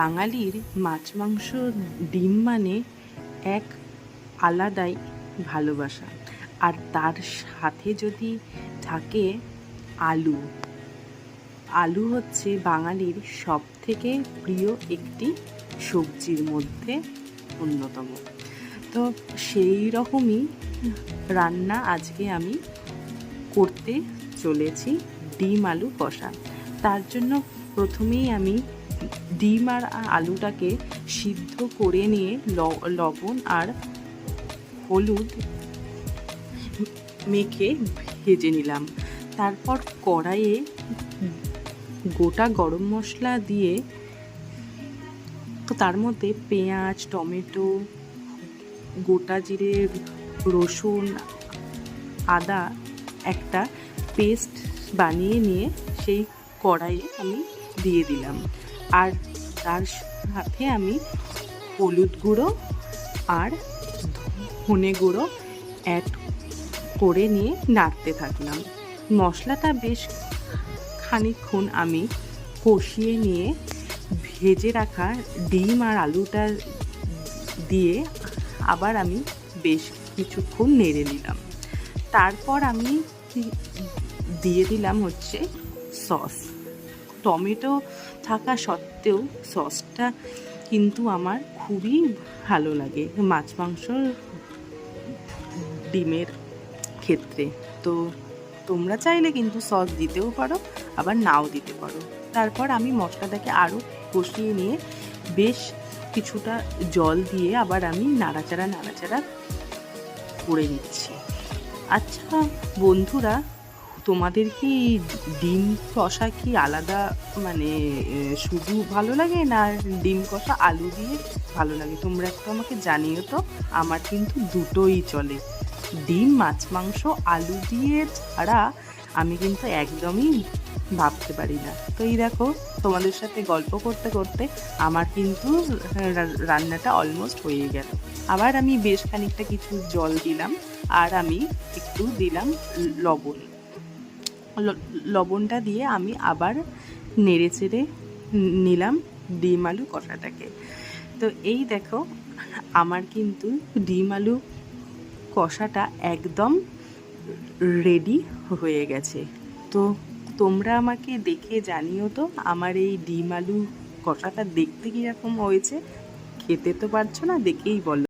বাঙালির মাছ মাংস ডিম মানে এক আলাদাই ভালোবাসা। আর তার সাথে যদি থাকে আলু। আলু হচ্ছে বাঙালির সবথেকে প্রিয় একটি সবজির মধ্যে অন্যতম। তো সেই রকমই রান্না আজকে আমি করতে চলেছি, ডিম আলু কষা। তার জন্য প্রথমেই আমি ডিম আর আলুটাকে সিদ্ধ করে নিয়ে লবণ আর হলুদ মেখে ভেজে নিলাম। তারপর কড়াইয়ে গোটা গরম মশলা দিয়ে তার মধ্যে পেঁয়াজ, টমেটো, গোটা জিরে, রসুন, আদা একটা পেস্ট বানিয়ে নিয়ে সেই কড়াইয়ে আমি দিয়ে দিলাম। আর তার সাথে আমি হলুদ গুঁড়ো আর ধনে গুঁড়ো অ্যাড করে নিয়ে নাড়তে থাকলাম। মশলাটা বেশ খানিকক্ষণ আমি কষিয়ে নিয়ে ভেজে রাখা ডিম আর আলুটা দিয়ে আবার আমি বেশ কিছুক্ষণ নেড়ে নিলাম। তারপর আমি দিয়ে দিলাম হচ্ছে সস। টমেটো থাকা সত্ত্বেও সসটা কিন্তু আমার খুবই ভালো লাগে মাছ মাংস ডিমের ক্ষেত্রে। তো তোমরা চাইলে কিন্তু সস দিতেও পারো, আবার নাও দিতে পারো। তারপর আমি মশলাটাকে আরও কষিয়ে নিয়ে বেশ কিছুটা জল দিয়ে আবার আমি নাড়াচাড়া করে নিচ্ছি। আচ্ছা বন্ধুরা, তোমাদের কি ডিম কষা কি আলাদা মানে শুধু ভালো লাগে, না ডিম কষা আলু দিয়ে ভালো লাগে? তোমরা একটু আমাকে জানিও তো। আমার কিন্তু দুটোই চলে, ডিম, মাছ মাংস আলু দিয়ে ছাড়া আমি কিন্তু একদমই ভাবতে পারি না। তো এই দেখো, তোমাদের সাথে গল্প করতে করতে আমার কিন্তু রান্নাটা অলমোস্ট হয়ে গেল। আবার আমি বেশ খানিকটা কিছু জল দিলাম আর আমি একটু দিলাম লবণ। লবণটা দিয়ে আমি আবার নেড়ে চেড়ে নিলাম ডিম আলু কষাটাকে। তো এই দেখো, আমার কিন্তু ডিম আলু কষাটা একদম রেডি হয়ে গেছে। তো তোমরা আমাকে দেখে জানিও তো আমার এই ডিম আলু কষাটা দেখতে কীরকম হয়েছে। খেতে তো পারছো না, দেখেই বলো।